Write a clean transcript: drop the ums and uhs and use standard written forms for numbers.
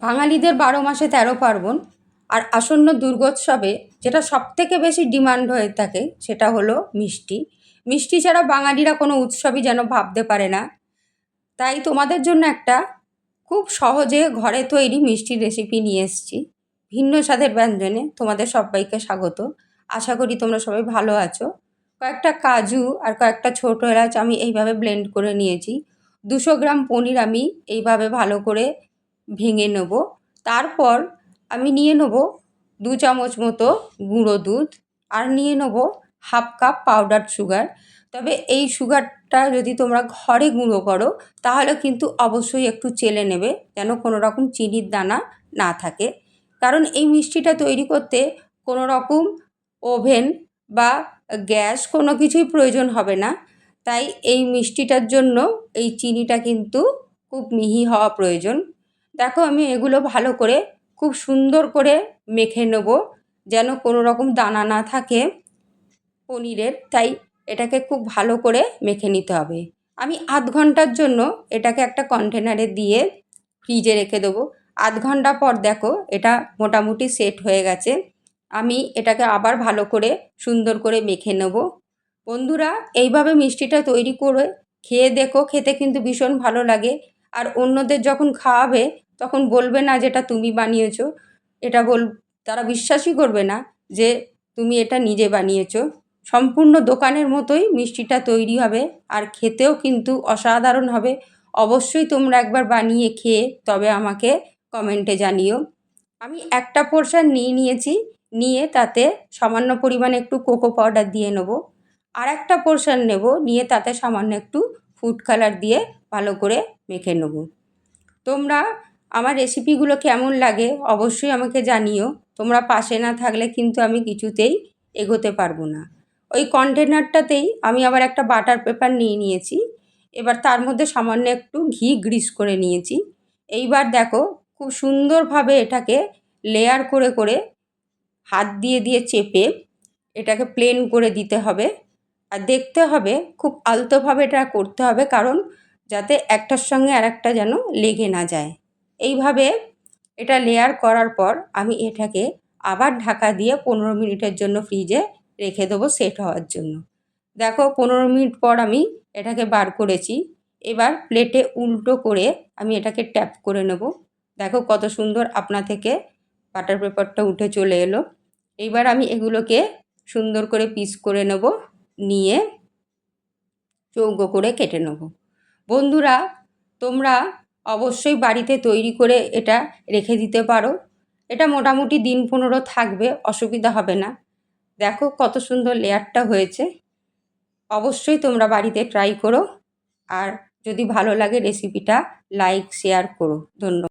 বাঙালিদের ১২ মাসে ১৩ পার্বণ। আর আসন্ন দুর্গোৎসবে যেটা সবথেকে বেশি ডিমান্ড হয়ে থাকে সেটা হলো মিষ্টি। মিষ্টি ছাড়া বাঙালিরা কোনো উৎসবই যেন ভাবতে পারে না। তাই তোমাদের জন্য একটা খুব সহজে ঘরে তৈরি মিষ্টির রেসিপি নিয়ে এসেছি। ভিন্ন স্বাদের ব্যঞ্জনে তোমাদের সব্বাইকে স্বাগত। আশা করি তোমরা সবাই ভালো আছো। কয়েকটা কাজু আর কয়েকটা ছোটো এলাচ আমি এইভাবে ব্লেন্ড করে নিয়েছি। 200 গ্রাম পনির আমি এইভাবে ভালো করে ভেঙে নেব। তারপর আমি নিয়ে নেব 2 চামচ মতো গুঁড়ো দুধ, আর নিয়ে নেব হাফ কাপ পাউডার সুগার। তবে এই সুগারটা যদি তোমরা ঘরে গুঁড়ো করো তাহলে কিন্তু অবশ্যই একটু চেলে নেবে, যেন কোনো রকম চিনির দানা না থাকে। কারণ এই মিষ্টিটা তৈরি করতে কোনো রকম ওভেন বা গ্যাস কোনো কিছুই প্রয়োজন হবে না। তাই এই মিষ্টিটার জন্য এই চিনিটা কিন্তু খুব মিহি হওয়া প্রয়োজন। দেখো আমি এগুলো ভালো করে খুব সুন্দর করে মেখে নেব, যেন কোনো রকম দানা না থাকে পনিরের। তাই এটাকে খুব ভালো করে মেখে নিতে হবে। আমি আধ ঘন্টার জন্য এটাকে একটা কন্টেনারে দিয়ে ফ্রিজে রেখে দেবো। আধ ঘন্টা পর দেখো এটা মোটামুটি সেট হয়ে গেছে। আমি এটাকে আবার ভালো করে সুন্দর করে মেখে নেব। বন্ধুরা, এইভাবে মিষ্টিটা তৈরি করে খেয়ে দেখো, খেতে কিন্তু ভীষণ ভালো লাগে। আর অন্যদের যখন খাওয়াবে তখন বলবে না যেটা তুমি বানিয়েছো। এটা তারা বিশ্বাসই করবে না যে তুমি এটা নিজে বানিয়েছো। সম্পূর্ণ দোকানের মতোই মিষ্টিটা তৈরি হবে, আর খেতেও কিন্তু অসাধারণ হবে। অবশ্যই তোমরা একবার বানিয়ে খেয়ে তবে আমাকে কমেন্টে জানিও। আমি একটা পোর্শন নিয়েছি, নিয়ে তাতে সামান্য পরিমাণে একটু কোকো পাউডার দিয়ে নেবো। আর একটা পোর্শন নেব, নিয়ে তাতে সামান্য একটু ফুড কালার দিয়ে ভালো করে মেখে নেব। তোমরা আমার রেসিপিগুলো কেমন লাগে অবশ্যই আমাকে জানিও। তোমরা পাশে না থাকলে কিন্তু আমি কিছুতেই এগোতে পারবো না। ওই কন্টেনারটাতেই আমি আবার একটা বাটার পেপার নিয়েছি। এবার তার মধ্যে সামান্য একটু ঘি গ্রিস করে নিয়েছি। এইবার দেখো খুব সুন্দরভাবে এটাকে লেয়ার করে করে হাত দিয়ে চেপে এটাকে প্লেন করে দিতে হবে। আর দেখতে হবে খুব আলতোভাবে এটা করতে হবে, কারণ যাতে একটার সঙ্গে আরেকটা যেন লেগে না যায়। এইভাবে এটা লেয়ার করার পর আমি এটাকে আবার ঢাকা দিয়ে 15 মিনিটের জন্য ফ্রিজে রেখে দেবো সেট হওয়ার জন্য। দেখো 15 মিনিট পর আমি এটাকে বার করেছি। এবার প্লেটে উল্টো করে আমি এটাকে ট্যাপ করে নেব। দেখো কত সুন্দর আপনা থেকে বাটার পেপারটা উঠে চলে এলো। এইবার আমি এগুলোকে সুন্দর করে পিস করে নেব, নিয়ে চৌকো করে কেটে নেব। বন্ধুরা, তোমরা অবশ্যই বাড়িতে তৈরি করে এটা রেখে দিতে পারো। এটা মোটামুটি দিন 15 থাকবে, অসুবিধা হবে না। দেখো কত সুন্দর লেয়ারটা হয়েছে। অবশ্যই তোমরা বাড়িতে ট্রাই করো। আর যদি ভালো লাগে রেসিপিটা লাইক শেয়ার করো। ধন্যবাদ।